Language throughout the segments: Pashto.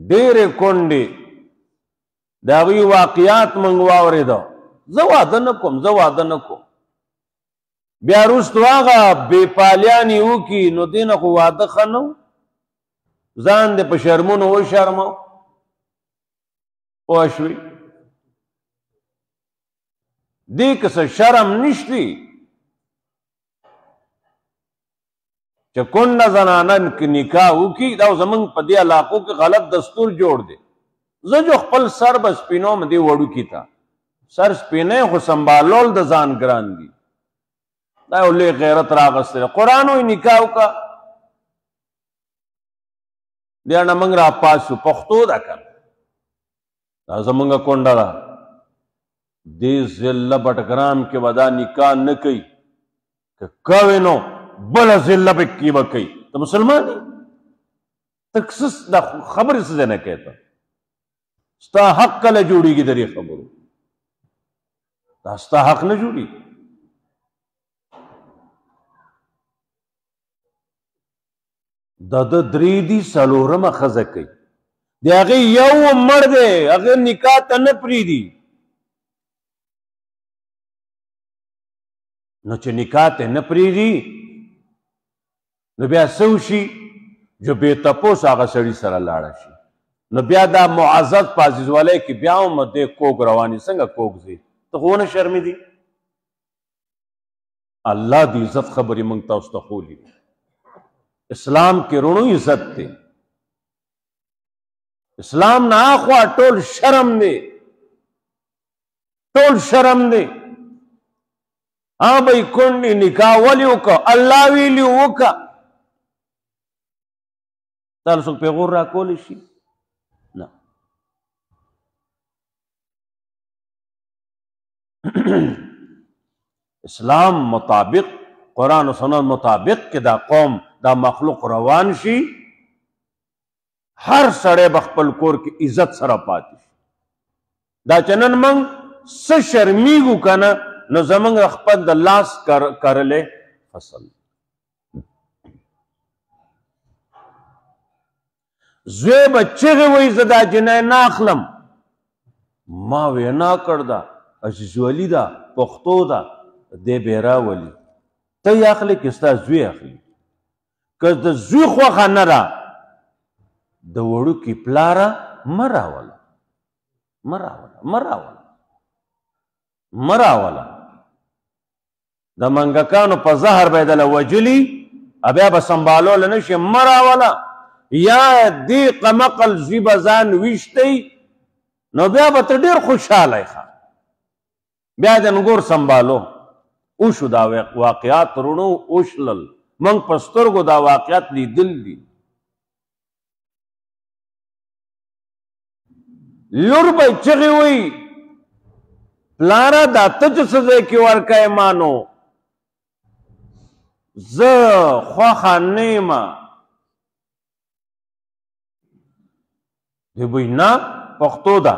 ډېرې کونډې د هغوی واقعات موږ واورېده. زه واده نه کوم، زه واده نه کوم. بیا وروستو هغه بې پالیانې وکړي نو دې نه خو واده ښه نه و، ځان دې په شرمونو وشرمو. پوه شوې؟ دې که څه شرم نشتی چې کونډه زنانه نکاح وکړي. دا زمونږ په دې علاقو کې غلط دستور جوړ دی. زه جو خپل سر به سپینوم دې وړوکي ته، سر سپینی خو سنبالول د ځان ګران دي. دا یو لوی غیرت راغستی دی. قرآن وایي نکاح وکړه، دې نه موږ راپاسو. پښتو ده که نه، دا زمونږ کونډه ده. دې ضلع بټګرام کې به دا نکاح نه کوي، که کوي نو بله ضلع پکې به کوي. ته مسلمان یې، ته دا خبرې څه ځای نه کوې. ته ستا حق کله جوړېږي د دې خبرو؟ دا ستا حق نه جوړېږي. د ده درې دي، څلورمه ښځه کوي. د هغې یو مړ دی، هغې نکاح ته نه پرېږدي. نو چې نکاح ته نه پرېږدي نو بیا څه وشي؟ جو بې تپوس هغه سړي سره لاړه شي. نو بیا دا معزز په عزیزوالۍ کې بیا هم دې کوږ رواني. څنګه کوږ ځي؟ ته خو ونه شرمېدي؟ الله د عزت خبرې موږ تاسو ته ښولي. اسلام کې رونو عزت دی. اسلام نه اخوا ټول شرم دی، ټول شرم دی. ہاں بھائی کونډې نکاح ولې وکړه؟ الله ویلي وکړه. تاسو څوک پیغور راکولی شي؟ نه. اسلام مطابق، قرآن و سنت مطابق کہ دا قوم دا مخلوق روان شي، هر سړی به خپل کور کې عزت سره پاتې شي. دا چې نن موږ څه شرمېږو که نه، نو زمونږ خپل د لاس کرلی فصل. زوی به چغې وایي زه دا جنۍ نه اخلم. ما وینا کړ ده، عزیزولي ده، پښتو ده، دی بې راولي. ته یې اخلې که ستا زوی اخلي؟ که د زوی خوښه نه ده د وړوکي پلاره مه راوله، مه راوله، مه راوله، مه راوله. د منګکانو په زهر به یې دله وجلي، بیا به سنبالولی نه شي. مه راوله. یا دې قمقل زوی به ځان ویشتی نو بیا به ته ډېر خوشحالی ښه، بیا د نګور سنبالو. وشو دا واقعات رونو وشلل، موږ په سترګو دا واقعات لیدل دي. لور به چغې وایي پلاره دا ته چې څه ځای کې ورکوې ما نو زه خوښه نه یمه. دی وایي نه پښتو ده،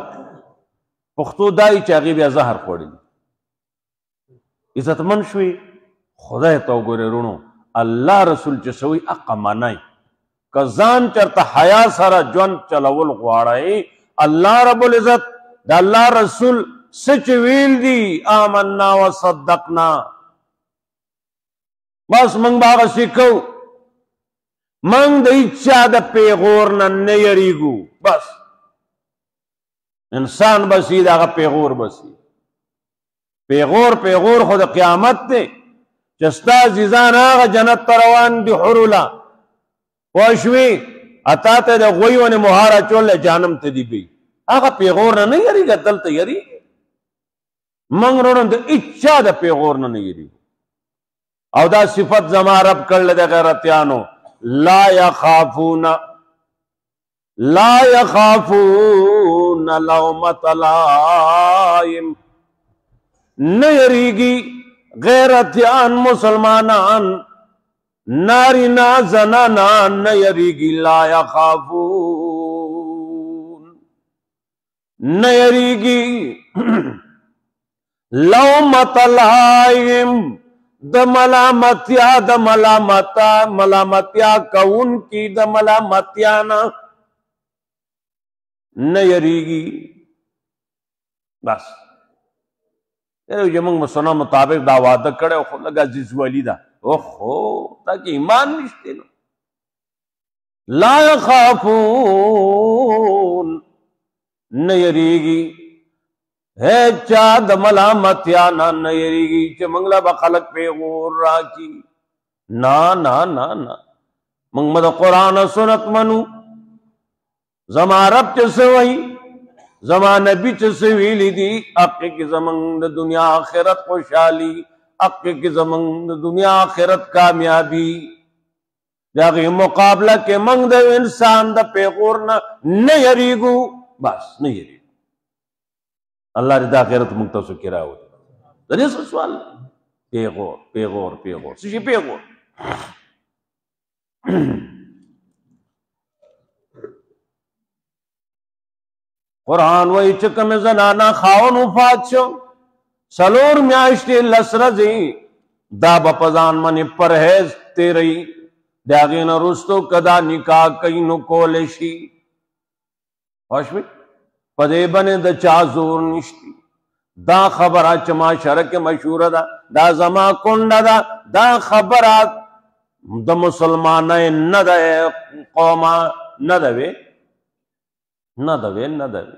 پښتو دا یي چې هغې بیا زهر خوړي. عزتمن شوې. خدای ته وګورئ رونو، الله رسول چې څه وایي هغه منئ. که ځان چېرته حیا سره ژوند چلول غواړئ، الله رب العزت د الله رسول څه چې ویل دي آمنا وصدقنا، بس موږ به هغسې کوو. موږ د هېچا د پیغور نه نه یریږو. بس انسان بسي د هغه پیغور بسي. پیغور خو د قیامت دی چې ستا عزیزان هغه جنت ته روان دي حروله. پوه شوې؟ اتا ته د غوی ونې مهار اچولی جهنم ته دي بی. هغه پیغور نه نه یریږه، دلته یریږي. موږ وروڼو د هېچا د پیغور نه نه یریږو. او دا صفت زما رب کړلی د غیرتیانو، لا یخافون لومة لائم. نه یریږي غیرتیان مسلمانان، نارینا زنانان نه یریږي. لا یخافون، نه یریږي لومة لائم، د ملامتیا کون کی د ملامتیا نه. نه یریږي. بس زمونږ مسلمان مطابق دا واده کړی خو لږ عزیزولي ده. اوهو تا کې ایمان نشته نو. لا یخافون نه یریږي هیچا د ملامتیا نه یریږي چې موږ له به خلک پیغور راکړي. نه نه نه نه موږ به د قرآن او سنت منو. زما رب چې څه وایي زما نبی چې څه ویلي دي حق کې زموږ د دنیا آخرت خوشحالي حق کې زموږ د دنیا آخرت کامیابی. د هغې مقابله کې موږ د انسان د پیغور نه یریږو. بس نه یریږو. الله دې د آخرت موږ تاسو کې راولي. د دې څه سوال پیغور پیغور پیغور څه شي پیغور. قرآن وایي چې کومې زنانه خاوند وفات شو 4 میاشتې 10 ورځې دا به په ځان باندې پرهیز تېروي. د هغې نه وروستو که دا نکاح کوي نو کولی شي. پوه شوې په دې باندې د چا زور نشتی. دا خبره چې معاشره کې مشهوره ده دا زما کونډه ده دا خبره د مسلمانۍ نه ده قومه نه ده وې نه ده وې نه ده وې.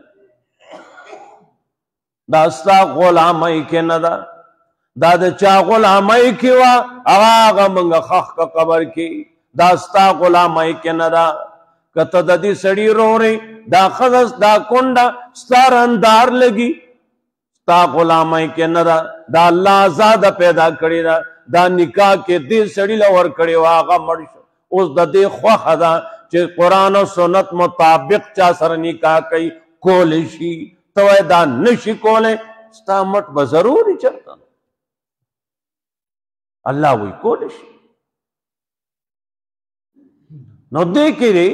دا ستا غلامۍ کې نه ده. دا د چا غلامۍ کې وه هغه موږ خښ که قبر کې. دا ستا غلامۍ کې نه ده. که ته د دې سړي رورې دا ښځه دا کونډه ستا رندار لګي ستا غلامۍ کې نه ده. دا الله آزاده پیدا کړې ده. دا نکاح کې دې سړي له ورکړې وه هغه مړ شو. اوس د دې خوښه ده چې قرآن او سنت مطابق چا سره نکاح کوي کولی شي. ته وایې دا نشي کولی ستا مټ به ضروري چرته الله وایي کولی شي. نو دې کې دی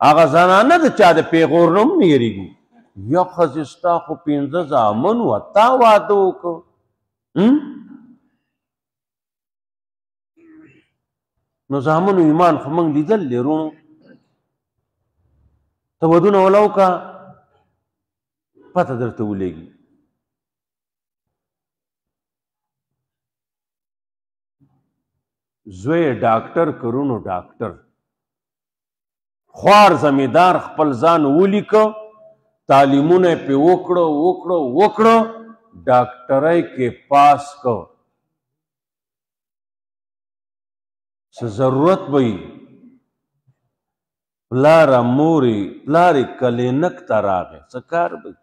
هغه زنانه د چا د پیغور نه هم نه یېرېږي. یا ښځې ستا خو 15 زامن وه تا واده وکړو. نو زامنو ایمان خو موږ لیدل دی رونو. ته ودونه وله وکړه پته درته ولګي. زوی ډاکټر کرونو ډاکټر خوار زمیدار خپل ځان ولیکه تعلیمونه پې وکړه وکړه وکړه ډاکټرۍ کې پاس که څه ضرورت به وي پلاره مورې پلارې کلینک ته راغی څه کار به وي.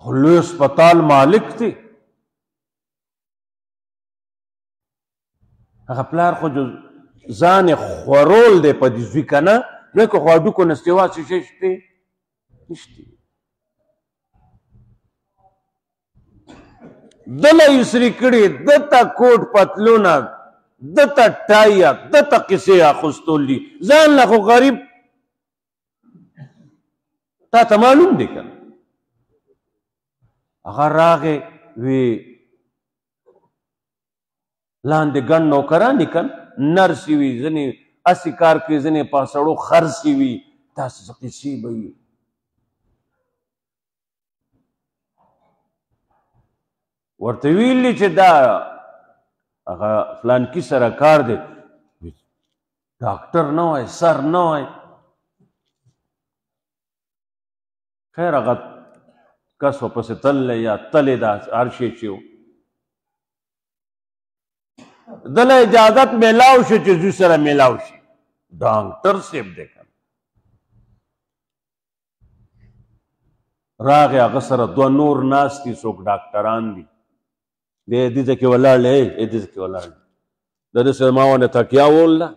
خو لوی هسپتال مالک دی. هغه پلار خو ځان یې خورول دی په دې زوی که نه نو که خو هډوکو نه سوا څه شی شته نشته. دله ایسري کړي دته کوټ پتلونه دته ټایه دته قصې اخیستول دي. ځان له خو غریب تا ته معلوم دی که نه. هغه راغې وی لاندې ګڼ نوکران دي که نرسې وي ځینې هسې کار کوي ځینې په سړو خرڅې وي داسې څه قصې به وي. ورته ویلي چې دا هغه فلانکي سره کار دی ډاکټر نه وای سر نه وای. خیر هغه کس ورپسې تللی یا تلې ده هر شی چې و دله اجازت میلاو شو چې زوی سره میلاو شي. ډاکټر صاحب دی که راغی هغه سره 2 نور ناست دي څوک ډاکټران دي. دی دې ځای کې ولاړ دی دې ځای کې ولاړ دی د ده سره ما ونه تکیه ووله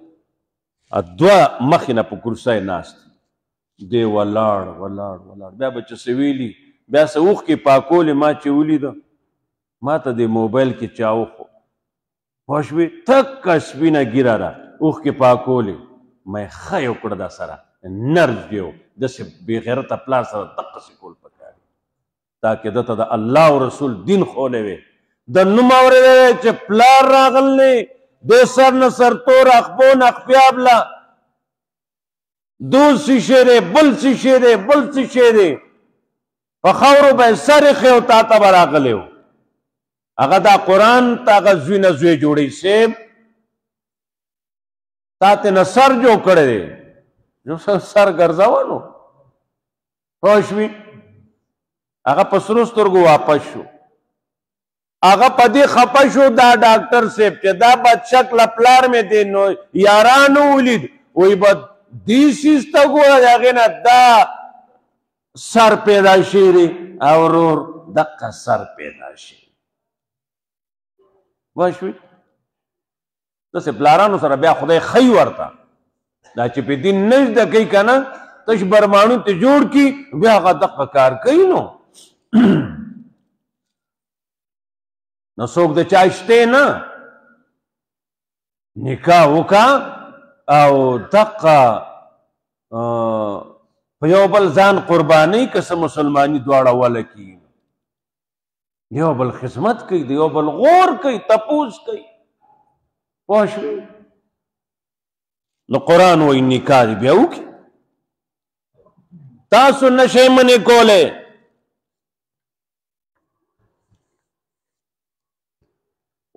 2 مخې نه په کرسۍ ناست دی ولاړ ولاړ ولاړ. بیا به چې څه ویلي بیا څه اوښکې پاکولې ما چې ولیده ما ته د موبایل کې چا وخو پوه شوې تکه سپینه ږیره ده اوښکې پاکولې ما یې ښه یې وکړه دا سره نرس دی و داسې بېغیرته پلار سره دقسې کول پکار تاکې دته د الله او رسول دین ښولی وی. د نوم اورېدی دی چې پلار راغلی د سر نه سرتور اخبون اخپیابله دو سیشه دی بل سیشه دی بل سیشه دی په خاورو به سر ایښی او تا ته به راغلی و هغه دا قرآن ته هغه زوی نه زوی جوړی صاحب تا ته نه سر جوړ کړی دی جو سر ګرځوه نو پوه شوې هغه په سرو سترګو واپس شو هغه په دې خفه شو دا ډاکټر صاحب چې دا بد شکله پلار مې دی نو یارانو ولید وایي به دې سیز ته ګوره د هغې نه دا سر پیدا شوی دی او ورور دقه سر پیدا شوی پوه شوې داسې پلارانو سره بیا خدای ښیي ورته دا چې په دین نه زده کوي که نه تش برمانو ته جوړ کړي بیا هغه دقه کار کوي نو نو څوک د چا شته نه نکاح وکړه او دقه په یو بل ځان قربانۍ که څه مسلماني دواړه وله کېږي د یو بل خدمت کوي د یو بل غور کوي تپوس کوي پوه شوې نو قرآن وایي نکاح دې بیا وکړي تاسو نشئ منې کولی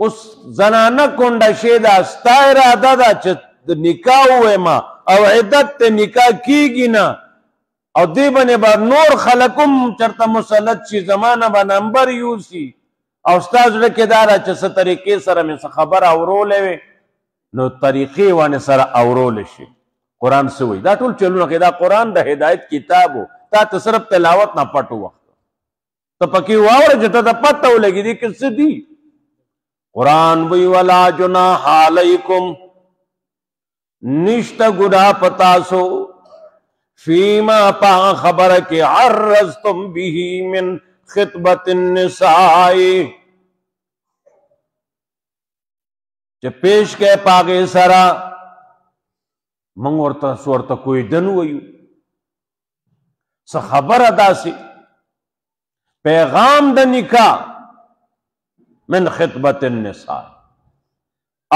اوس زنانه کونډه شی ده ستا اراده ده چې د نکاح ووایم او عدت ته نکاح کیږي نه او دې باندې به نور خلک هم چېرته مسلط شي زما نه به نمبر یوسي او ستا زړه کې دا ده چې څه طریقې سره مې څه خبره اورولی وې نو طریقې وانې سره اورولی شي قرآن څه وایي دا ټول چلونه کوي دا قرآن د هدایت کتاب و تا ته صرف تلاوت نه پټ وخت ته پکې واوره چې ته ته پته ولګي دې کې څه دي قرآن وی ولا جناح علیکم نشتا گناہ پتاسو فیما پا خبر کے عرضتم به من خطبت النساء چه پیش کے پاگے سرا منگ ورطا سورتا کوئی دن ویو سا خبر ادا سی پیغام دا نکاح من خطبت النساء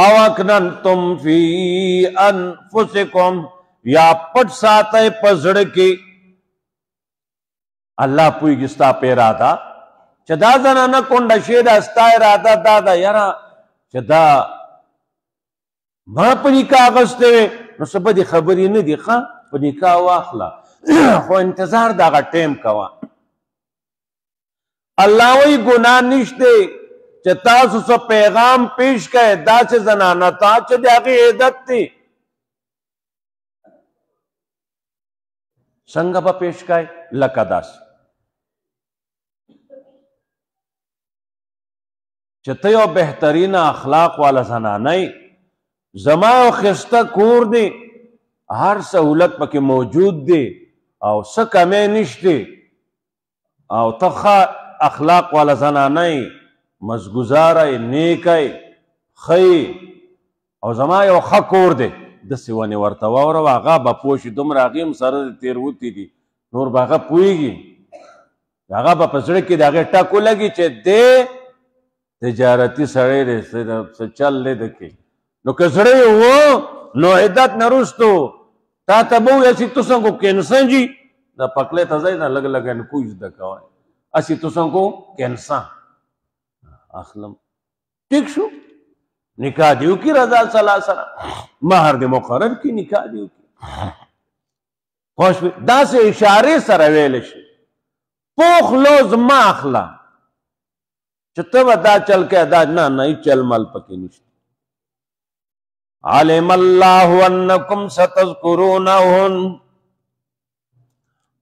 او اکننتم فی انفسکم یا پٹ ساتے پزڑ کی اللہ پوئی گستا پہ ارادہ چه دا زنانا کنڈا شید استا ارادہ دادا یرا چه دا ما پا نکاح غستے وے نو سبا دی خبری ندی خواہ پا نکاح واخلا خو انتظار دا غا ٹیم کوا اللہ وی گناہ نشتے چه تاسو سو پیغام پیش کئے دا سے زنانا تا چه دیاغی عیدت تی سنگا با پیش کئے لکا دا سے چه تیو بہترین اخلاق والا زنانائی زماو خستہ کور دی ہر سہولت پاکی موجود دی او سکمے نشتی او تخا اخلاق والا زنانائی مزگزارای نیکای خی او زما یو خکور دی دسی ونی ورتوا ورو آغا با پوشی دم راغیم سر تیروتی دی نور باغا پویگی آغا با پسڑکی دی آغا ٹاکو لگی چه دی تجارتی سڑی دی چل لی دکی نو کسڑی ہو نو عدت نرستو تا تبو ایسی تسن کو کینسان جی دا پکلے تزای نا لگ لگا نکویز دکاوائی اسی تسن کو کینسان اخلم ٹھیک شو نکاح دیو کی رضا صلی اللہ علیہ وسلم مہر دے مقرر کی نکاح دیو کی خوش بھی دا سے اشارے سرویلش پوخ لوز ما اخلا چھتو دا چل کے دا نا نئی چل مل پکی نشت علم اللہ انکم ستذکرونہن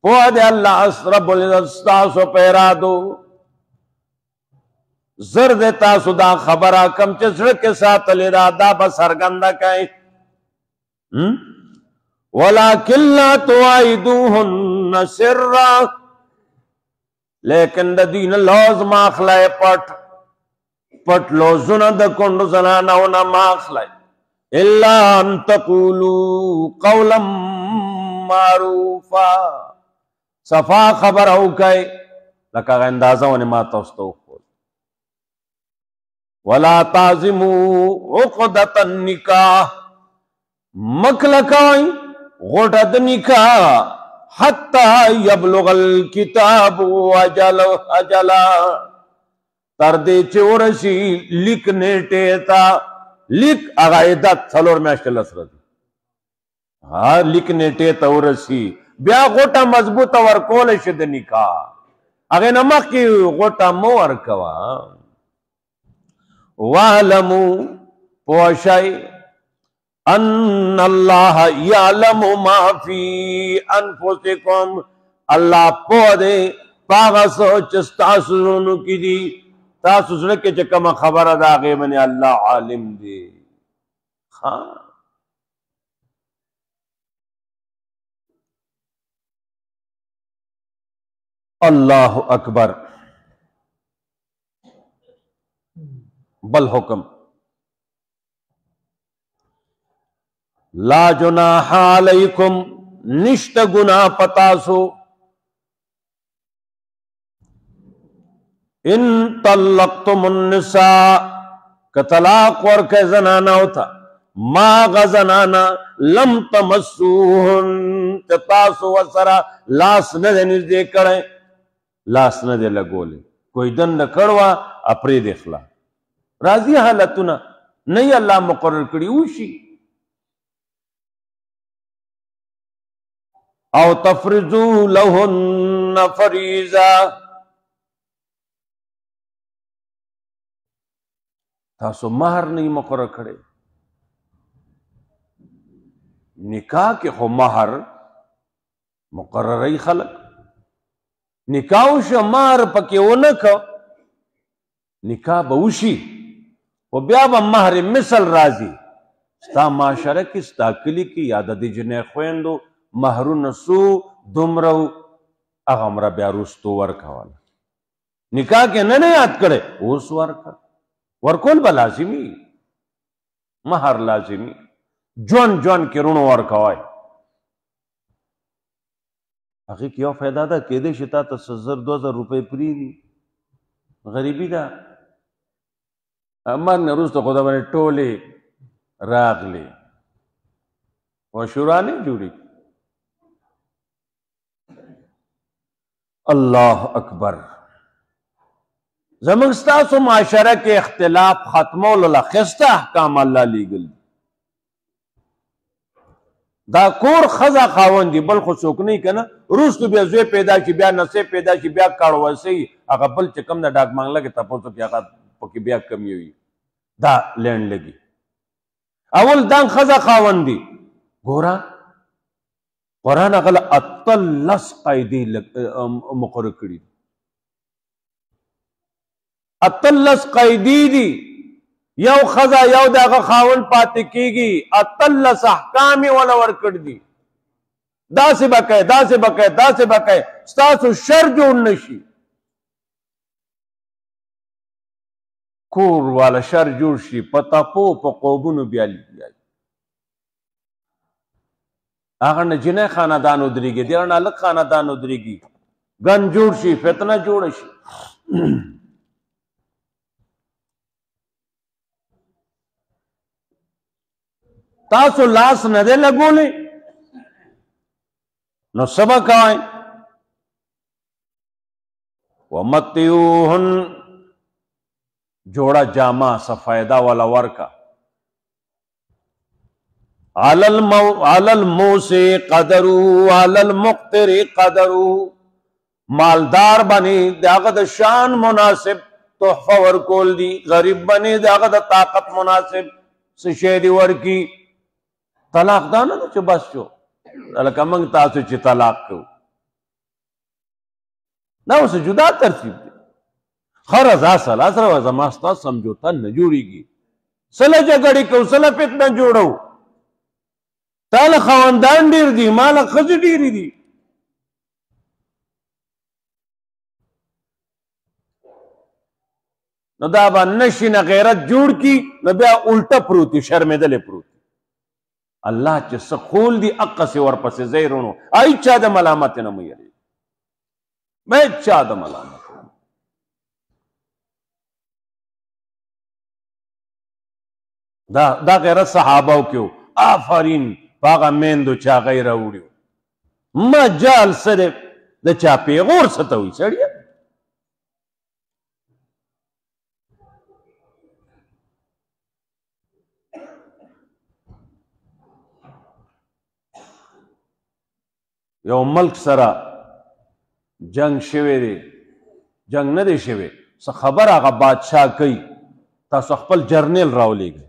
پوہ دے اللہ رب العزت پیرادو زرد تاسو دا خبرہ کم چسڑ کے ساتھ الارادہ بسرگندہ کئی ولیکن لا تواعدوہن سرا لیکن دا دین لوز ماخلائے پٹ لوزن دا کنڈ زنانونا ماخلائے اللہ ان تقولو قولا معروفا صفا خبر ہو کئی لکا اندازہ ونی ما توستو وَلَا تَعْزِمُوا عُقْدَةَ النِّكَاحِ مکلکائی غوټه د نکاح حتی یبلغ الکتاب اجلا تر دې چې ورشي لیک نیټې ته لیک هغه عدت 4 میاشتې لس ورځې لیک نیټې ته ورشي بیا غوټه مضبوطه ورکول شي د نکاح هغه نه مخکې غوټه مو ورکوه واعلموا پوه شئ ان الله يعلم ما في انفسكم الله پوه دی په هغه څه چې ستاسو زړونو کې دي تاسو زړه کې چې کومه خبره ده هغې باندې الله عالم دی الله اکبر بل حکم لا جناح علیکم نشت گناہ پتاسو ان طلقتم النساء کطلاق ورکے زنانا ہوتا ما غزنانا لم تمسوہن تتاسو وسرا لاس ندے نزدے کریں لاس ندے لگولے کوئی دن نکڑوا اپری دیکھلا راضی حالتنا نہیں اللہ مقرر کری اوشی او تفرضو لهن فریضہ تاسو مہر نہیں مقرر کرے نکاح کے خو مہر مقرری خلق نکاح شو مہر پکے ونکو نکاح بوشی و بیا با مہر مثل رازی ستا معاشرہ کی ستا کلی کی یاد دی جنے خویندو مہرو نسو دمرو اغمرا بیا روستو ورکوالا نکاح کے ننے یاد کرے اوس ورکول با لازمی مہر لازمی جون کے رونو ورکوائی اخی کیو فیدہ دا کیدے شتا تا 1000-2000 روپے پری دی غریبی دا امان روز تو خدا بنے ٹولے راغ لے و شورانے جوڑی اللہ اکبر زمانگ ستاسو معاشرہ کے اختلاف ختمو للا خستہ احکام اللہ لیگل دا کور خزا خاون دی بل خو څوک نه کنه روز تو بیا زوی پیدا شي بیا نسې پیدا شي بیا کاړوسي هغه بل چې کم نه ډاک مانګ لګي تاسو کې هغه پکې بیا کمی وي دا لین لګي اول دان خزا خاون دی ګورا قرآن غل اتلس قیدی مقرر کړي اتلس قیدی دی یو خزا یو داغه خاون پاتې کیږي اتلس احکام ولا ورکړ دي داسې بکای ستاسو شر جوړ نشي کور والا شر جوړ شي پتاپو په قوبونو بیالي هغه نه جنې خاندان ودرېږي دې نه الګ خاندان ودرېږي ګن جوړ شي فتنه جوړ شي تاسو لاس نه دې لګولې نو سبا کوي ومتیوهن جوڑا جامع سفیدہ والا ورکا علی الموسع قدرو علی المقتر قدرو مالدار بنی داغد شان مناسب تحفہ ورکول دی غریب بنی داغد طاقت مناسب سشیدی ورکی طلاق دانا دا چو بس چو لکہ منگ تاسو چی طلاق کو نا اسے جدا ترتیب دی خرز آسل آسر وزا ماستا سمجھوتا نجوڑی گی سلا جگڑی کو سلا فتنہ جوڑو تال خواندان دیر دی مالا خز دیری دی نو دا با نشی نا غیرت جوڑ کی نو بیا الٹا پروتی شرمدل پروتی اللہ چه سخول دی اقا سے ورپس زیرونو آئی چا دا ملامت نمو یری میں چا دا ملامت دا غیرت صحاباو کیو آفرین په هغه میندو چې هغه یې راوړي مجال څه دی د چا پیغور څه ته وایي سړیه یو ملک سره جنگ شوی دی جنگ نه دی شوی څه خبر هغه بادشاه کوي تاسو خپل جرنیل راولېږئ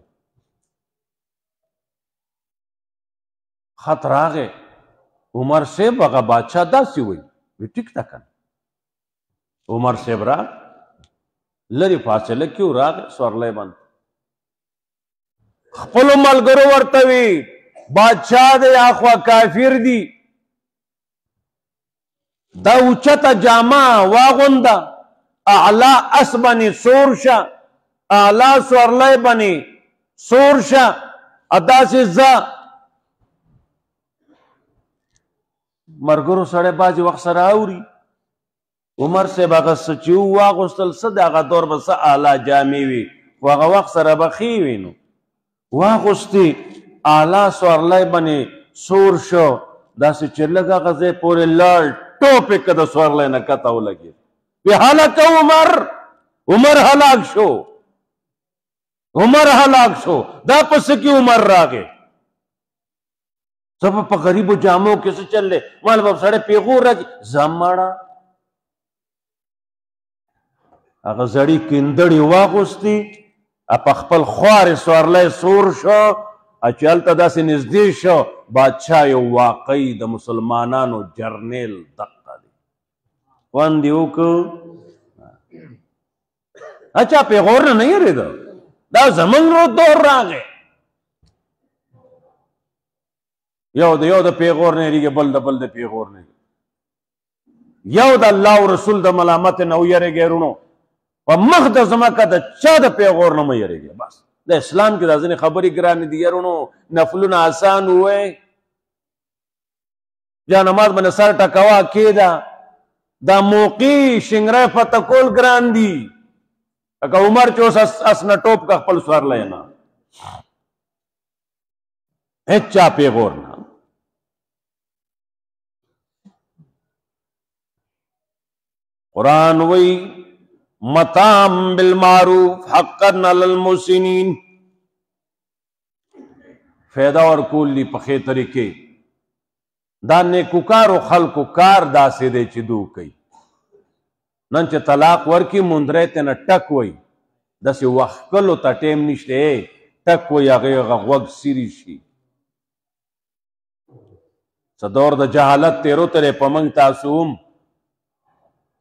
خط راغی عمر صاحب هغه بادشاه داسې وایي وی ټیک ده کنه عمر صاحب را لرې فاصله کې و راغی سورلی باندې خپلو ملګرو ورته وي بادشاه دی اخوا کافر دی دا اوچته جامه واغونده اعلی اس باندې سور شه اعلی سورلی باندې سور شه داسې ځه ملګرو سړی بعضې وخت سره اوري عمر صاحب هغه څه چې واغوستل څه د هغه دور به څه اعلی جامې وي خو هغه وخت سره به ښې وي نو واغوستې اعلی سورلی باندې سور شو داسې چې لږ هغه ځای پورې لاړ ټوپ یې که د سورلی نه کته ولګېد وی هلکه عمر هلاک شو عمر هلاک شو دا پس کې عمر راغی زه په غریبو جامو کې څه چل دی مال به سړی پیغور راکړي ځم ماړه هغه زړې کیندړې واغوستې په خپل خوارې سورلی سور شو چې هلته داسې نږدې شو بادشاه یو واقعي د مسلمانانو جرنیل دقه دی خوند یې وکړو اچھا پیغور نه یېرېده دا زمونږ دور راغی یو د پیغور نه یېرېږي بل د پیغور نه یو د الله او رسول د ملامت نه ویېرېږئ وروڼو په مخ د ځمکه د چا د پیغور نه مه یېرېږئ بس د اسلام کې دا ځینې خبرې ګرانې دي یارونو نفلونه آسان ووایئ جا نماز باندې سر ټکوه کېده دا موقع شنګری فتح کول ګران دي لکه عمر چې اوس اس نه ټوپ که خپل سورلی نه هېڅ چا پیغور نه قرآن وی متام بالمعروف حقا علی المحسنین فیدا ورکول دی په ښې طریقې دا نیکوکارو خلکو کار داسې دی چې دو کوي نن چې طلاق ورکي مندری تېنه ټک وی داسې وښکلو ته ټیم نشته ټک وی هغې غوږ سیري شي څه دور د جهالت تېرو ترې په موږ تاسو هم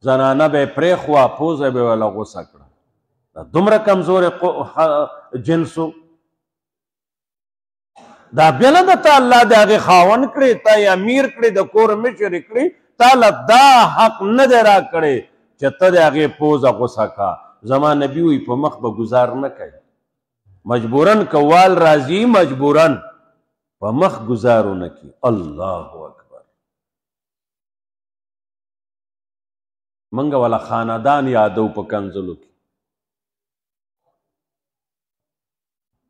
زنانه به یې پرېښوه پوزه به یې وله غوسه کړه دا دومره کمزورې جنسو دا بیا نه ده ته الله د هغې خاوند کړې تا یې امیر کړې د کور مشر یې کړې تا له دا حق نه دی راکړی چې ته د هغې پوزه غوسه کا زما نبي وایي په مخ به ګزار نه کوي مجبورن کوال راځي مجبورن په مخ ګزار ونه کړي الله اکبر منګه والا خاندان یادو په کنزلو کې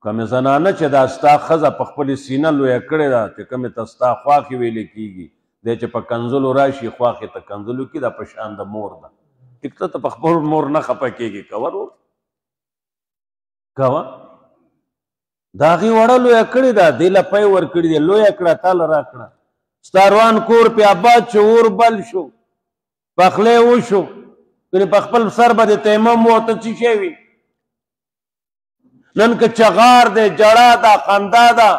کومې زنانه چې دا ستا ښځه په خپلې سینه لویه کړې ده چې کومې ته ستا خواښې ویلې کېږي دی چې په کنزلو راشي خواښې ته کنزلو کې دا په شان د مور ده ټیک ته په خپل مور نه خفه کېږي کوه ورور کوه د هغې وړه لویه کړې ده دې له پی ورکړي دی لویه کړه تا له راکړه ستا روان کور پې آباد شو اور بل شو پخلی وشو کنې په خپل سر به د تیمم و ته څه شی وي نن که چغار دی جړه ده خندا ده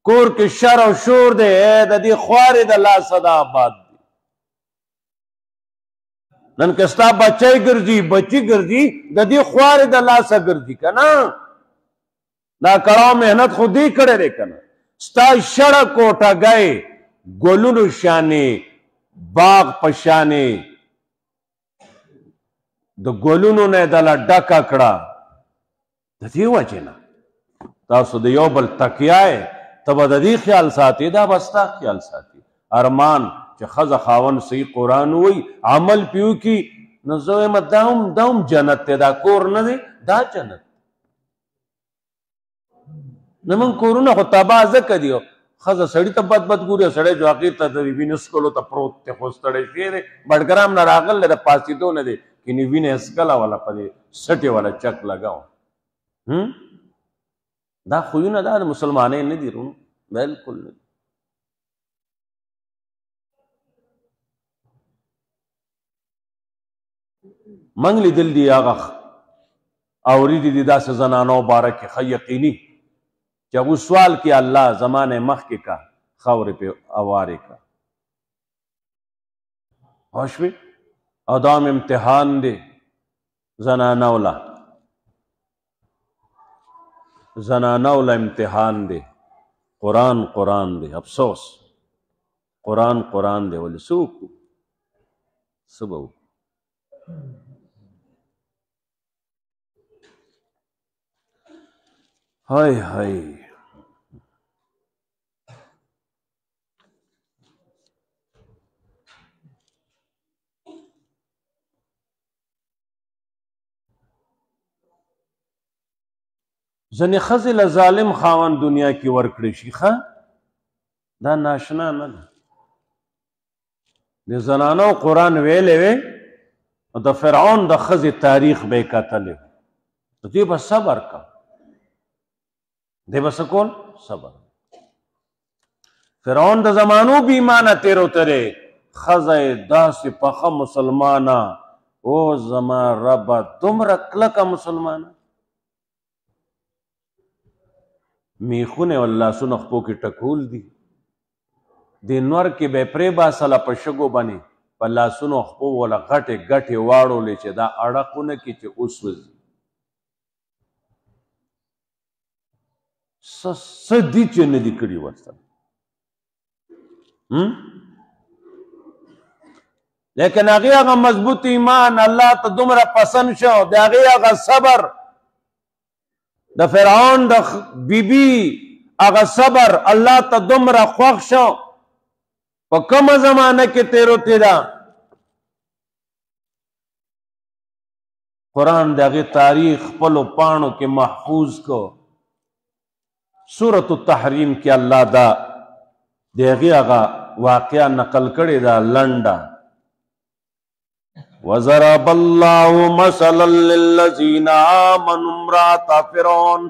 کور کې شر او شور دی د دې خوارې د لاسه د آباد دی نن که ستا بچی ګرځي بچي ګرځي د دې خوارې د لاسه ګرځي که نه دا کړاو محنت خو دې کړی دی که نه ستا شړه کوټګی ګلونو شانې باغ په شانې د ګلونو نه یې دله ډکه کړه د دې وجې نه تاسو د یو بل تکیه یې ته به د دې خیال ساتې دا به ستا خیال ساتي ارمان چې ښځه خاوند صحیح قرآن ووایي عمل پې وکړي نو زه وایم دا هم جنت دی دا کور نه دی دا جنت زمونږ کورونه خو تباه ځکه دي ښځه سړي ته بد بد ګوري، سړی جو هغې ته د وینې څښلو ته پروت دی، خو ستړی شوی دی، بډګرام نه راغلی د پاڅېدو نه دی، کینې وینه یې څښله وله په دې سټې وله چک لګاو. دا خویونه دا د مسلمانۍ نه دي رونو، بلکل نه دي. منګ لیدل دي هغه اورېدي دي داسې زنانو باره کې ښه یقیني چې هغوی سوال کې الله زمانه مخکې کا خاورې پې اوارې کا. پوه شوې؟ او دا هم امتحان دی زنانو له، زنانو له امتحان دی. قرآن قرآن دی، افسوس قرآن قرآن دی. ولې څه وکړو؟ څه به وکړو؟ های های ځنې ښځې له ظالم خاوند دنیا کې ورکړی شي، ښه دا ناشنا نه ده. د زنانو قرآن ویلی وی او د فرعون د ښځې تاریخ به یې کتلی، دوی به صبر کا، دی به څه کول؟ صبر. فرعون د زمانو بې ایمانه تېرو ترې، ښځه یې داسې پخه مسلمانه، او زما ربه دومره کلکه مسلمانه، میخونه یې لاسونه خپو کې ټکول دي، د نور کې به یې پرېباسله په شګو باندې، په لاسونو خپو وله غټې ګټې واړولې چې دا اړقونه کې چې وسوځي. څه دي چې نه دي کړي ورسره، لیکن هغې هغه مضبوط ایمان الله ته دومره پسند شو، د هغې هغه صبر، د فرعون د بیبي هغه صبر الله ته دومره خوښ شو. په کومه زمانه کې تېروتې ده، قرآن د هغې تاریخ خپلو پاڼو کې محفوظ کو. سورة التحریم کې الله دا د هغې هغه واقعه نقل کړې ده لنډه. وضرب الله مثلا للذین آمنوا امرأة فرعون،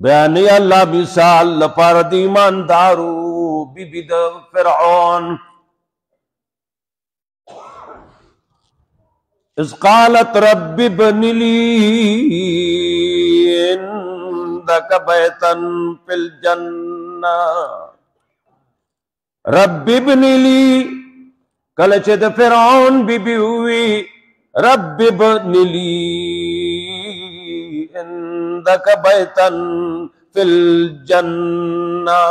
بیانوي الله مثال لپاره د ایماندارو بیبي د فرعون. اذ قالت رب ابن لي عندك بيتا في الجنة. رب ابن لي کله چې د فرعون بیبي وی رب ابن لي عندك بيتا في الجنة،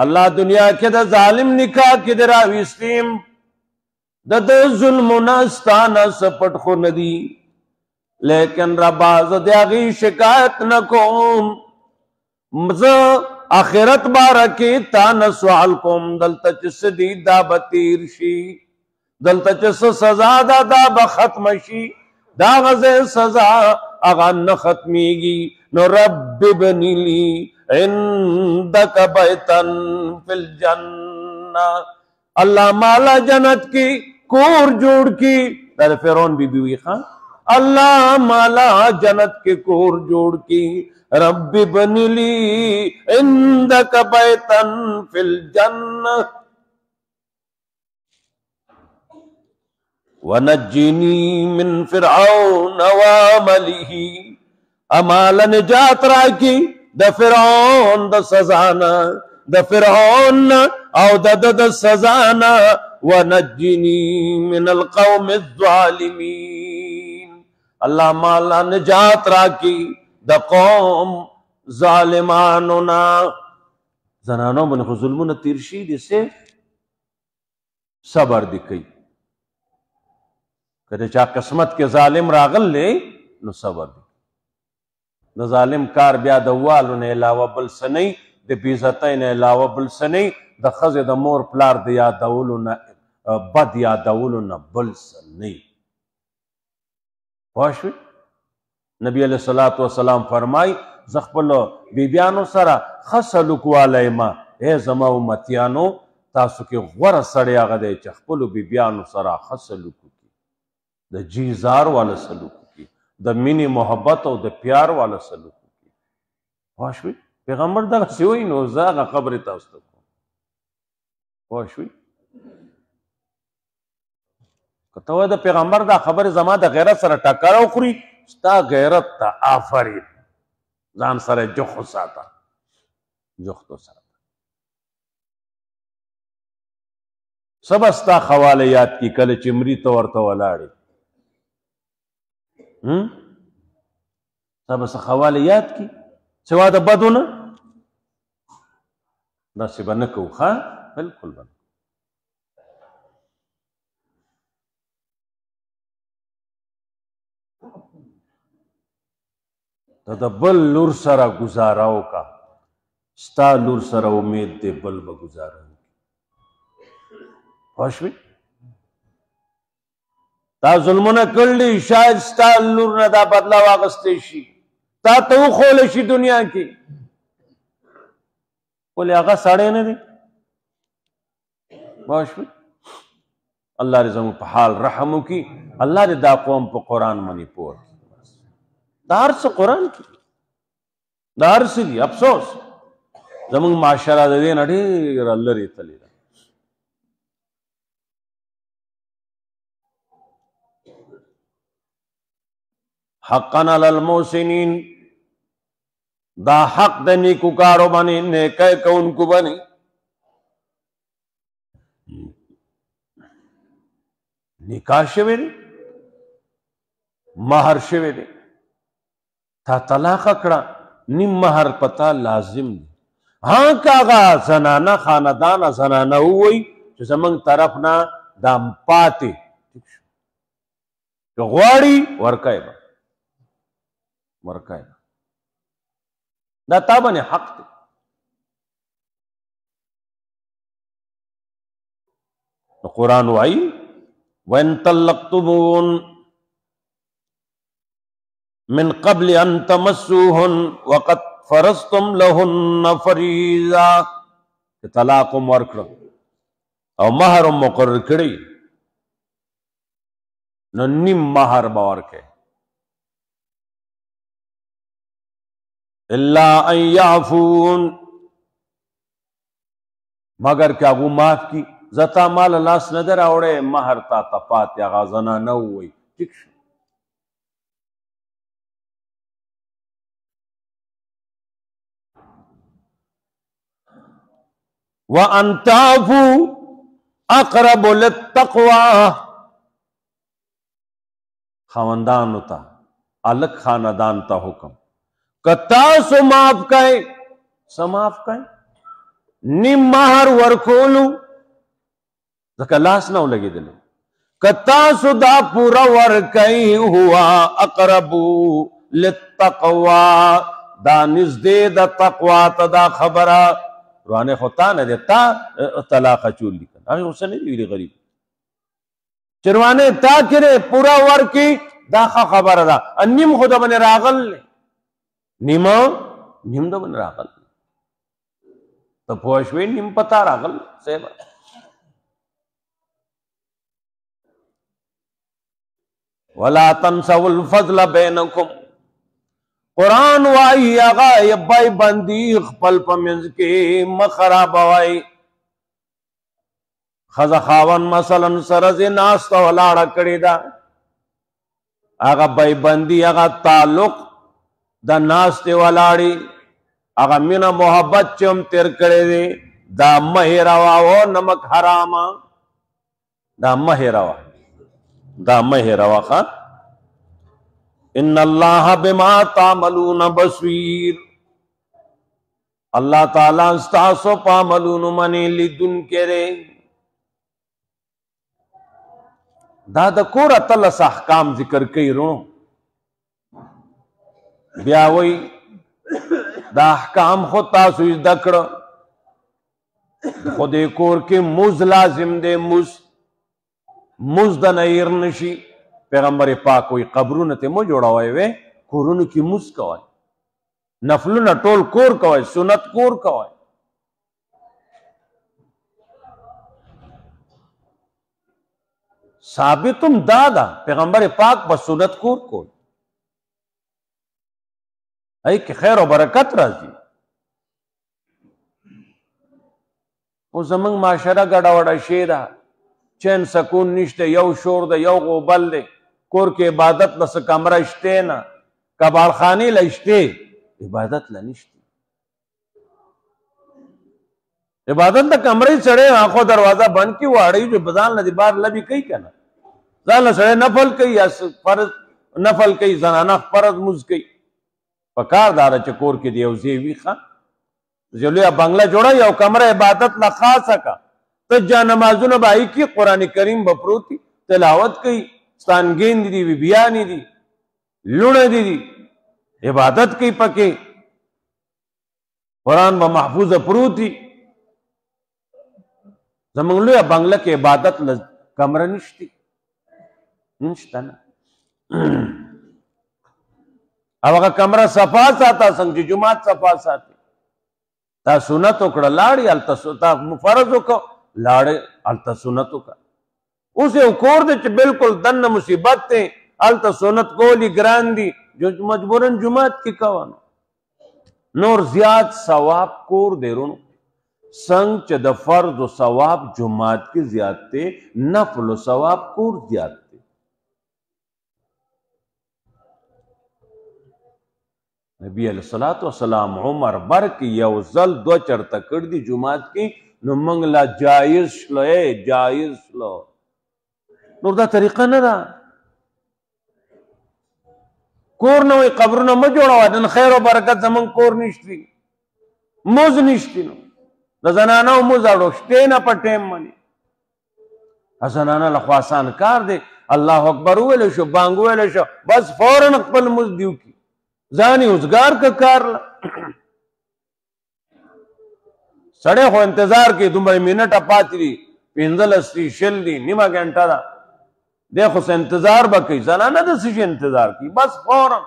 الله دنیا کې د ظالم نکاح کې دراويستیم، د ظلمونه ستانه سپټ خو ندي، لیکن ربا زه د هغې شکایت نه کوم، زه آخرت باره کې تا نه سوال کوم، دلته چې څه دي دا به تیر شي، دلته چې څه سزا ده دا به ختمه شي، دا هغه سزا هغه نه ختمیږي. نو رب ابن لي عندك بیتا فی الجنة، الله مالا جنت کی کور جوړ کی. دا فرعون بیبي وی خان الله مالا جنت کے کور جوڑ کی. رب ابن لی عندك بیتا فی الجنة ونجنی من فرعون وعمله، امال نجات راکی د فرعون د سزانا، د فرعون او د سزانا، ونجنی من القوم الظالمین، اللہ مالا نجات راکی د قوم ظالمانونا. زنانو باندې خو ظلمونه تیر شي دي، سے صبر دی کوي، که چا قسمت کې ظالم راغلی نو صبر دی. د ظالم کار بیا د والو نه علاوه بل څه نه، د بېعزتۍ نه علاوه بل څه نه، د ښځې د مور پلار د یادولو نه بد یادولو نه بل څه نه. پوه شوې؟ نبی علیہ الصلوۃ والسلام فرمای زه خپلو بیبیانو سره ښه سلوک والی ما. ای زما امتیانو تاسو کې غوره سړی هغه دی چې خپلو بیبیانو سره ښه سلوک وکړي، د جیزار والا سلوک وکړي، د مینې محبت او د پیار والا سلوک وکړي. پوه شوئ؟ پیغمبر دغسې وایي نو زه هغه خبرې تاسو ته کوم. پوه شوئ؟ که ته وایې د پیغمبر دا خبرې زما د غیرت سره ټکر وخوري، ستا غیرت ته آفرین، ځان سره جخت وساته، جخت وساته. څه به ستا خواله یاد کي کله چې مري ته ورته ولاړې؟ څه به څه خواله یاد کي سوا د بدو نه؟ داسې به نه کوو. ښه بلکل به نه. ته د بل لور سره ګزاره وکړه، ستا لور سره امید دی بل به ګزاره وکړي. پوه شوې؟ تا ظلمونه کړي، شاید ستا لور نه دا بدله واخیستی شي، تا ته وښولی شي دنیا کې، ولې هغه سړی نه دی. پوه شوې؟ الله دې زموږ په حال رحم وکړي. الله دې دا قوم په قرآن باندې پوه کړي. دا هر څه قرآن کې دا هر څه دي. افسوس زموږ معاشره د دې نه ډېره لرې تللې ده. حقا علی المحسنین، دا حق د نیکوکارو باندې، نیکی کوونکو باندې. نکاح شوی دی، مہر شوی دی، تا طلاق کړه، نیم مہر پتا لازم دی. ہاں کاغا زنانه خاندان زنانه ووی چې زمونږ طرف نه دا پاتې که غواړي ورکای به ورکای به، دا تا باندې حق دی. نو قرآن وایي وَإِن طَلَّقْتُمُوهُنَّ من قبل ان تمسوهن وقد فرضتم لهن فریضا، کہ طلاق ورکړو او مہر مقرر کړی، نو نیم مہر به ورکړي. الا ان یعفون، مگر که هغو معاف کی. زتا مال لاس نه در راوړی، مہر تا ته پاتې، هغه زنانه ووایي ټیک شو. وَأَن تَعْفُوا أَقْرَبُ لِلتَّقْوَىٰ، خاوندانو ته الک خاندان ته حکم که تاسو معاف کئ. څه معاف کئ؟ نیم مہر ورکولو، ځکه لاس نه ولګېدلی. که تاسو دا پوره ورکئ، هوا اقرب للتقوى، دا نږدې د تقوا ته دا خبره. روانه خو تا نه دی، تا طلاق اچول دي کنه، هغې اوسه نه دي ویلي غریب چې روانه تا کړې پوره ورکړي، دا ښه خبره ده. نیم خو د باندې راغل دی، نیم د باندې راغل، ته پوه شوې؟ نیم پتا راغل صحیح. ولا تنسوا الفضل بینکم، قرآن وائی آغا یبائی بندی خپل پمنز کے مخرابوائی. خزا خاون مثلا سرز ناستا ولاڑا کری دا، آغا بائی بندی آغا تعلق دا ناستے ولاڑی، آغا مینا محبت چم تیر کرے دے، دا مہروا و نمک حراما، دا مہروا خواہ. ان اللہ بما تعملون بصیر، اللہ تعالیٰ استاسو پاملون منی لیدن کرے. دا دا کور اتلس احکام ذکر کئی رونو، بیاوئی دا احکام خود تاسو ازدکڑ. خود کور کے موز لازم دے، موز دا نیر نشی. پیغمبر پاک وی قبرونه ته مو جوړوي، وی کورونو کې موس کوي. نفلونه ټول کور کوئ، سنت کور کوئ. ثابتم دا ده پیغمبر پاک په سنت کور کول، ای کې خیر او برکت راځي. او زمونږ معاشره ګډه وډه شی ده، چین سکون نشته، یو شور ده، یو غوبل ده، کور کې عبادت لس کمره شته نه، کباړخانې له شته، عبادت له نشته. عبادت د کمرې سړی آنخو دروازه بند کړي واړی جو بځان له دې بار لبي کوي که نه، ځان له سړی نفل کوي یا فرض نفل کوي، زنانه فرض مونځ کوي. په کار دا ده چې کور کې د یو ځای وي ښه لویه بنګله جوړه، یو کمره عبادت له خاصه کا، ته جا نمازونه به هغې کې قرآن کریم به پروت وي، تلاوت کوي، ستانګین دي، بیبیانې دي، لوڼه دي، عبادت کوي پکې، قرآن به محفوظ پروت وي. زمونږ لویه بنګله کې عبادت له کمره نشته نه. او هغه کمره صفا ساته څنګه چې جومات صفا ساتي. تا سنت وکړه لاړې هلته، تا فرض وکړه لاړې هلته سنت وکړه. اوس یو کور دی چې بالکل دننه مصیبت دی، هلته سنت کولی ګران دي، مجبوراً جومات کې کوه. نور زیات ثواب کور دی رونو، څنګه چې د فرض و ثواب جومات کې زیات دی، نفل و ثواب کور زیات دی. نبی علیہ الصلوۃ والسلام عمر بر کې یو ځل دو چرته کړ دي جمعات کې، نو موږ لا جایز شلو، جایز شلو. نور دا طریقه نه ده. کور نه وي قبرونه مه جوړوه، نن خیر او برکت زمونږ کور نشتی، موز نشتی، نو د زنانو موز اړو شتی نه په ټیم باندې. زنانه له خو آسان کار دی، الله اکبر وویلی شو، بانګ وویلی شو، بس فوراً خپل موز دیو کی ځان اوزګار که کار له. سړی خو انتظار کوي، دومره منټه پاتې دي، 15 دي، 20 دي، نیمه ګنټه ده، دی خو انتظار به کوي. زنانه داسې شي انتظار کوي، بس فوراً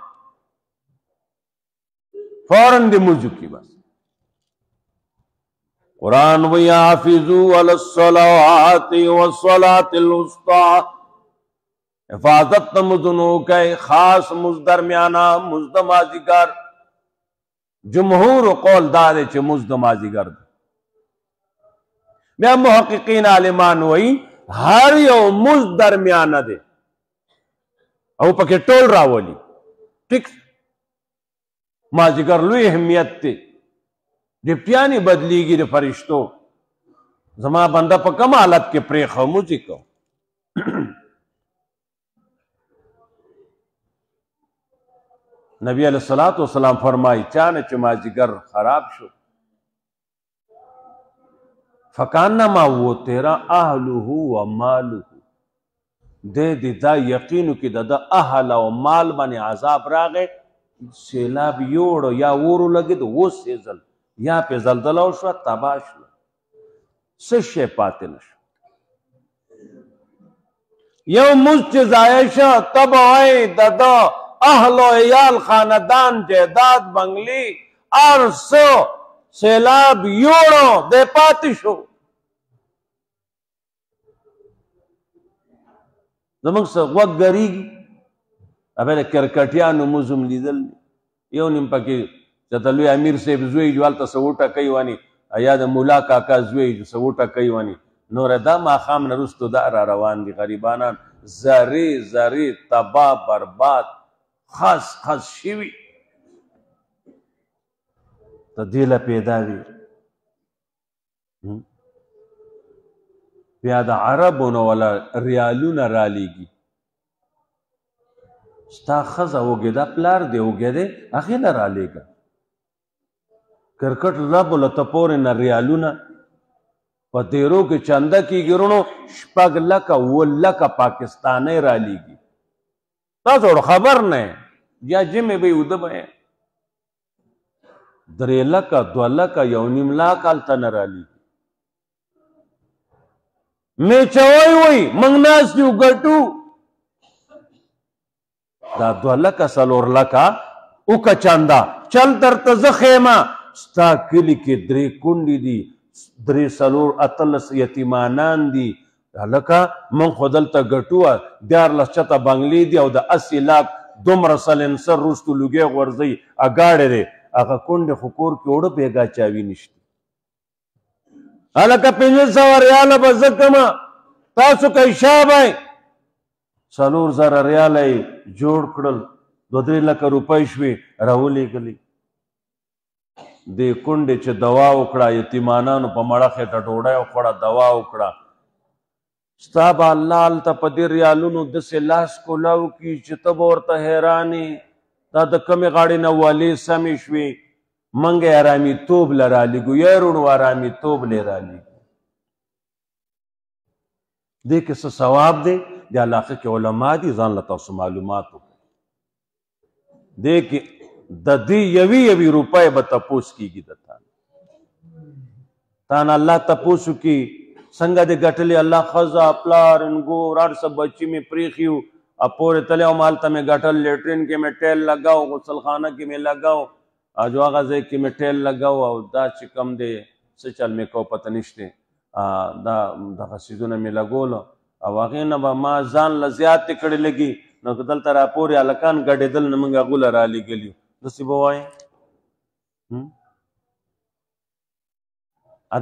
دې مونځ وکړي. بس قرآن وی حافظوا علی الصلوات والصلاة الوسطی، حفاظت د مزونو کوي، خاص مز درمیانه، مز د مازدیګر. جمهور قول دا دی چې مز د مازدیګر دی. بیا محققین عالمان وی هر یو مز درمیانه دی او پکې ټول راولي. ټیک مازدیګر لوی اهمیت دی، ډپټیانې بدلیږي د فرشتو. زما بنده په کوم حالت کې پرېښه موزي کو. نبی علیہ الصلوۃ والسلام فرمائی چانه چې مازدیګر خراب شو، فکانما وطر اهله و ماله، دې دا یقینو کې د اهل او مال باندې عذاب راغی، سیلاب یوړو یا ورو لګید، وسېزل یا په زلزله وشوه، تباه شو، څه شی پاتې نه شو. یو مز چې ضایع شه، تبه وایي د ده اهل و عیال، خاندان، جیداد، بنگلی، هر څه سیلاب یوړو، دی پاتې شو. زموږ څه غوږ ګرېږي، ابه د کرکټیانو موزم لیدل، یو نیم پکې چېرته لوی امیر صاحب زوی جو هلته څه وټکوي واني، یا د ملا کاکا زوی جو څه وټکوي واني. نوره دا ماښام نه وروستو دا را روان دي غریبانان، زرې زرې تباه برباد، خاص شوي. ته دې له پیدا وي. بیا د عربو نه ولا ریالونه رالیږي. ستا ښځه وږې ده، پلار دې وږی دی، هغې نه رالیږه. کرکټ ربو له ته پورې نه ریالونه په دیرو کې چنده کېږي رونو، 6 لکه 7 لکه پاکستانی رالیږي. تاسو خبر نه یا جمع به اوده به 3 لکه 2 لکه 1.5 لاک هلته نه رالیږي. میچوی وی موږ ناست یو ګټو، دا 2 لکه 4 لکه او که چندا چل درته زه خیمه ستا کلي کې 3 کونډې دي 3 4 اتلس یتیمانان دي هلکه من خو دلته ګټو 14 چته بنګلې دي او د 80 لاک دومره سلنسر وروستو لوګې غورځوي اګاړې دی هغه کونډې خو کور کې اوړه بیګا چاوي نشته هلکه 500 ریاله به زه کمه تاسو که شابئ 4,000 ریاله یې جوړ کړل 2-3 لکه روپۍ شوې راولېږلې دې کونډې چې دوا وکړه یتیمانانو په مړه خېټه ډوډۍ وخوړه دوا وکړه ستا به الله هلته په دې ریالونو داسې لاس کولاو کي چې ته به ورته حیران یې دا د کمې غاړې نه ولې سمې شوې منګه ارامیتوب له رالیږو یا روڼو ارامیتوب لی رالیږو دې کې څه ثواب دی د علاقه کې علما دي ځان له تاسو معلومات وکړو دې کې د دې یوې روپۍ به تپوس کېږي د تا نه الله تپوس وکړي څنګه دې ګټلې الله ښځه پلار انګور هر څه بچي مې پرېښي وو پورې تللی وم هلته مې ګټل لیټرین کې مې ټیل لګاو غسلخانه کې مې لګاو جو هغه ځای کې مې ټیل لګاو او دا چې کوم دی څه چل مې کو پته نشته دا دغه څیزونه مې لګولو او هغې نه به ما ځان له زیاتې کړې لګي نو که دلته راپورې هلکان ګډېدل نو موږ هغو له رالېږلي یو داسې به وایې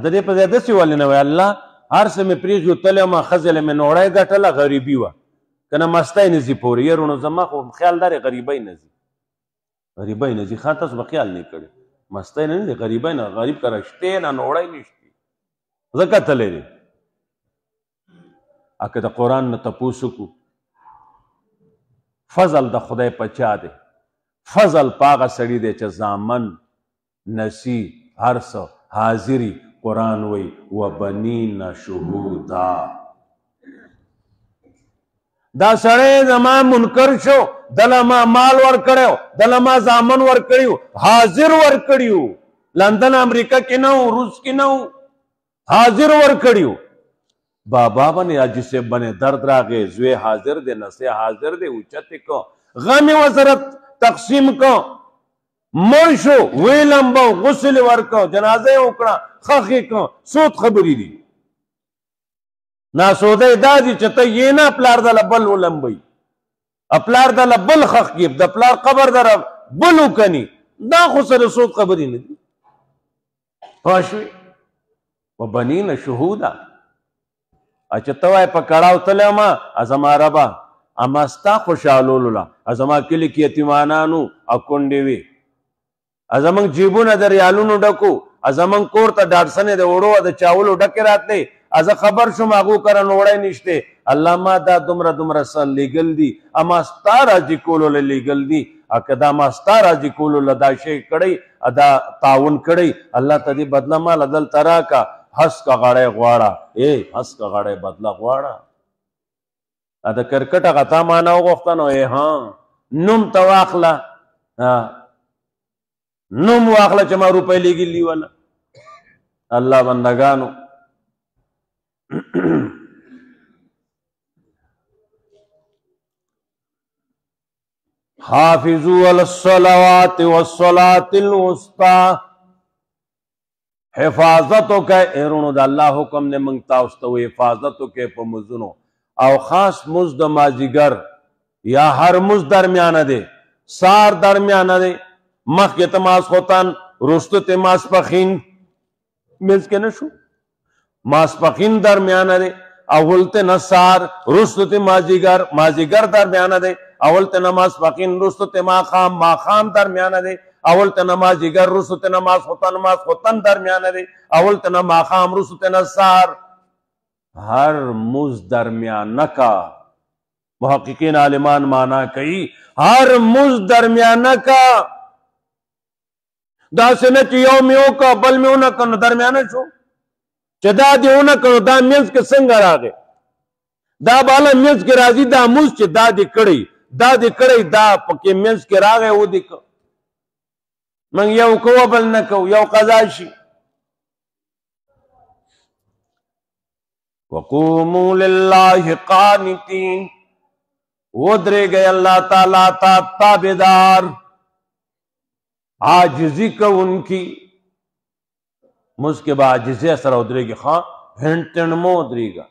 د دې په ځای داسې ولې نه وایي الله هر څه مې پرېږدي تللی وم ښځې له مې نوړی ګټله غریبي وه که نه مستی نه ځي پورې یې نو زما خو خیال دا دی غریبۍ نه ځي غریبۍ نه ځي ښه تاسو به خیال نه کړی مستی نه دی غریبۍ نه غریب که رشتې نه نوړی نشتی زه کتلی دی که د قرآن نه تپوس وکړو فضل د خدای په چا دی فضل په هغه سړي دی چې زامن نسی هر څه حاضري قرآن وی وبنین شهودا دا سړی زما منکر شو دله ما مال ورکړی دله ما زامن ورکړي حاضر ورکړي لندن امریکا کې نه و روس کې نه و حاضر ورکړي بابا بنې حاجي صاحب بنې درد راغی زوی حاضر دی نسې حاضر دی اوچتې کو غم یې ورسره تقسیم کو مړ شو ویې لمبو غسل یې ورکړو جنازه یې وکړه ښخ یې کړو سود خبرې دي ناسودی دا دي چې ته یې نه پلار دله بل ولمبوي پلار دله بل ښخ کړي د پلار قبر دله بل وکني دا خو سره سود خبرې نه دي پوه شوې وبنین شهودا چې ته وایې په کړاو تللی ومه زما ربه اما ستا خوشحالولو له زما کلي کې یتیمانانو او کونډې وي زمونږ جیبونه د ریالونو ډکو زمونږ کور ته ډاډسنې د وړو د چاولو ډکې راتلې زه خبر شوم هغو کره نوړی نشته الله ما دا دومره څه لیږل دي اما ستا راضي کولو له لیږل دي که دا ما ستا راضي کولو له دا شی کړی دا تعاون کړی الله ته دې بدله ماله دلته راکه هسکه غړی غواړه هسکه غړی بدله غواړه د کرکټ هغه تا مانا وغوښته نو ها نوم ته واخله نوم واخله چې ما روپۍ لیږلي وله الله بندګانو حافظوا علی الصلوات والصلاة الوسطى حفاظت وکړئ ایرونو د الله حکم دی موږ تاسو ته حفاظت وکړئ په مزونو او خاص مز د مازدیګر یا هر مز درمیانه دی سار درمیانه دی مخکې ته ماسخوتن وروسته ته ماسپښین منځ کې نه شو ماسپښین درمیانه دی اول ته نه سار وروسته ته مازدیګر درمیانه دی اول ته نه ماسپښین وروسته ته ماښام درمیانه دی اول ته نه مازدیګر وروسته ته نه ماسخوتن درمیانه دی اول ته نه ماښام وروسته ته نه سار ہر مز درمیانہ کا محققین عالمان مانا کئی ہر مز درمیانہ کا دا سنه چې یو میو کا بل میو نه کنو درمیانه شو چې دا دیونه کنو دا منځ کې څنګه راغی دا بالا منځ کې راځي دا مز چې دا دی کړی دا پکې منځ کې راغی و دی کو من یو کو بل نه کو یو قضا شي وقوموا لله قانتين ودرے گئے اللہ تعالیٰ تا تابدار عاجزی کوونکی مسکه با عاجزی سره ودرېږي ښه هنټن مو ودرېږه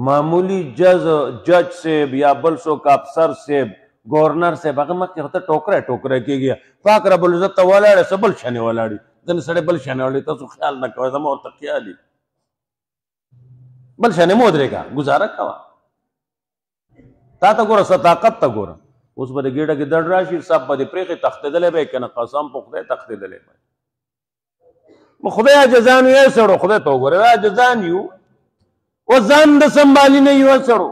معمولی جج صاحب یا بل څوک افسر صاحب گورنر صاحب هغه مخکې ورته ټوکری کېږي پاک رب العزت ته ولاړې څه بل شانې ولاړې ځینې سړی بل شانې ولاړې تاسو خیال نه کوئ زما ورته خیال وي بل شانې مه ودرېږه ګزاره کوه تا ته ګوره صداقت ته ګوره اوس به د ګېډه کې دړ راشي سب به دې پرېښې تښتېدلی به یې که نه قسم په خدای تښتېدلی به خدای عاجزان یو سړو خدای ته وګوره عاجزان یو و ځان د سنبالي نه یو سړو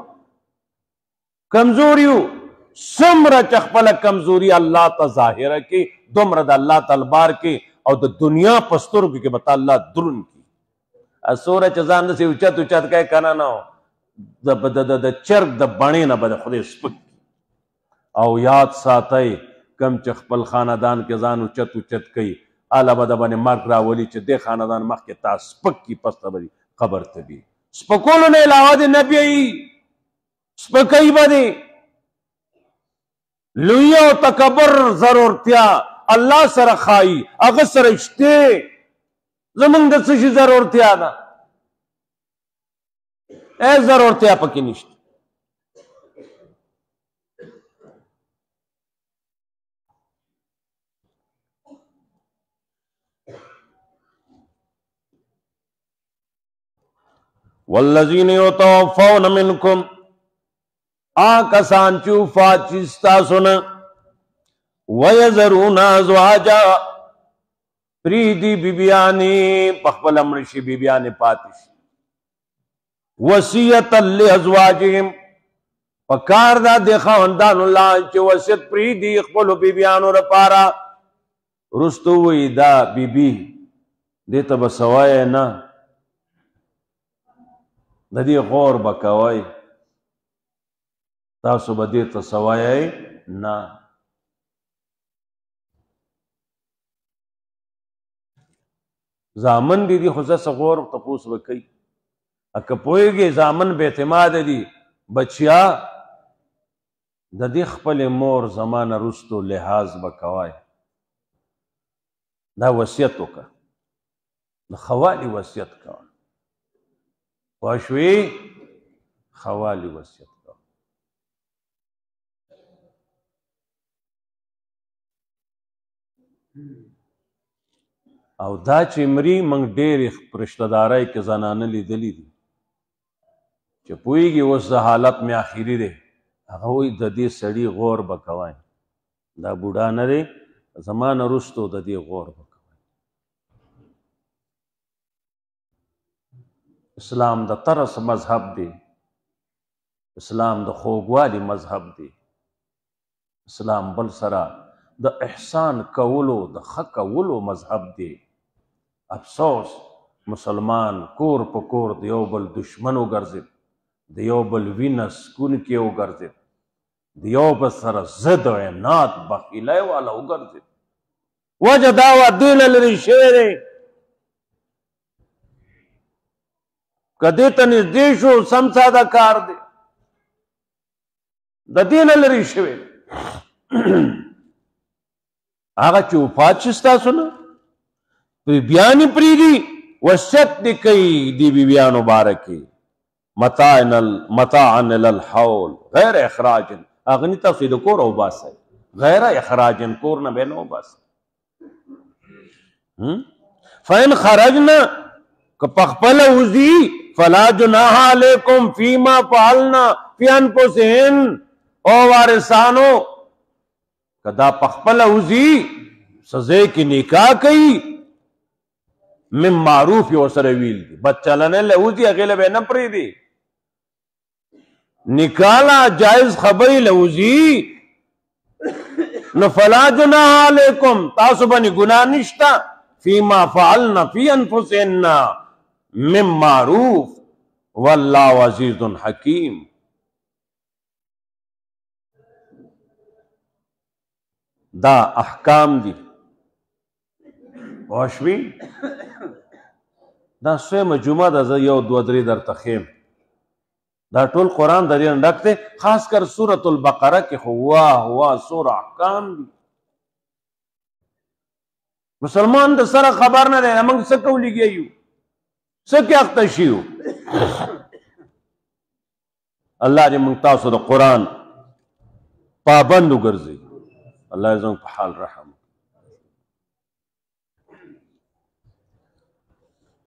کمزور یو څومره چې خپله کمزوري الله ته ظاهره کړي دومره د الله تلبار کې او د دنیا په سترګو کې به تا الله دروند کړي څومره چې ځان داسې اوچت کوې که نه نه د چرګ د بڼې نه به د خدای سپک او یاد ساتئ کم چې خپل خاندان کې ځان اوچت کوي هله به د باندې مرګ راولي چې دې خاندان مخکې تا سپک کي پس ته به قبر ته بي سپکولو نه علاوه دې نه بیایي سپکوي به دې لوی او تکبر ضرورتیا الله سره ښایي هغه سره شته زمونږ د څه شي ضرورتیا ده ضرورتیا پکې نشته والذین یتوفون منکم کسان چې وفات شي ستاسو نه ویذرون ازواجا پریدي بیبیانې په خپله مړه شي بیبیانې پاتې شي وصیتا لازواجهم پکار دا د خاوندانو لا چې وصیت پریدي خپلو بیبیانو لپاره وروسته ووایي دا بیبي دې ته به څه وایې نه د دې غور به کوئ تاسو به دې ته څه وایئ نه زامن دي خو زه څه غور تپوس به کوي که پوهېږې زامن بې اعتماده دي بچیا د دې خپلې مور زما نه وروستو لحاظ به کوئ دا وصیت وکړه د ښه والي وصیت کوه پوه شوې ښه والي وصیت کوه او دا چې مري موږ ډېرې په رشتهدارۍ کې زنانه لیدلي دي چې پوهېږي اوس د حالت مې آخري دی هغه وایي د دې سړي غور به کوئ دا بوډا نه دی زما نه وروستو د دې غور به کوئ اسلام د طرز مذهب دی اسلام د خوږوالي مذهب دی اسلام بل سره د احسان کولو د ښه کولو مذهب دی افسوس مسلمان کور په کور د یو بل دشمن وګرځېد د یو بل وینه سکونکي وګرځېد د یو بل سره ضد او عناد بخیلی والا وګرځېد وجه دا وه دې نه لرې شوی دی که دې ته نږدې شو سم ساده کار دی د دې نه لرې شوی دی هغه چې وفات شي ستاسو نه بیبیانې پرېږدي وصیت دې کوي دې بیبیانو باره کې متاعا الی الحول غیر اخراج هغه نه تاسو د کور وباسئ غیر اخراج کور نه به نه وباسئ فإن خرجنا که پخپله وځي فلا جناح علیکم فیما فعلنا فی انفسهن او وارثانو که دا پخپله وځي سزا کې نکاح کوي من معروف یې ورسره ویل دي بد چلنې له وځي هغې له به نه پرېږدي نکاح له جایز خبرې له وځي نو فلا جناح علیکم تاسو باندې ګناه نشته فیما فعلنا فی انفسهن من معروف والله عزیز حکیم دا احکام دي واشوي دا سویمه جمعه ده زه یو دوه درې درته ښیم دا ټول قرآن د دې نه ډک دی، خاص کر سورة البقره کې خو واه واه څومره احکام دي. مسلمان د سره خبر نه دی موږ څه کو لګیا یو، څه کې اخته شیو. الله دې موږ تاسو د قرآن پابند وګرځي. الله زموږ په حال رحم